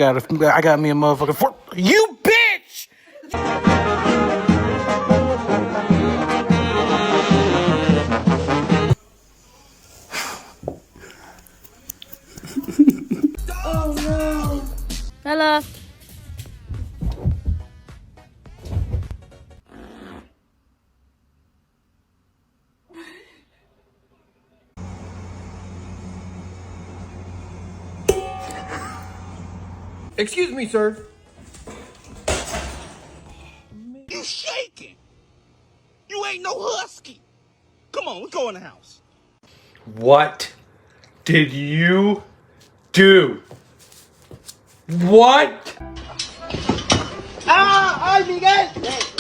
I got me a motherfucking fork. You bitch! Oh no. Hello. Excuse me, sir. You shaking. You ain't no husky. Come on, let's go in the house. What did you do? What? ¡Ah! ¡Ay, Miguel!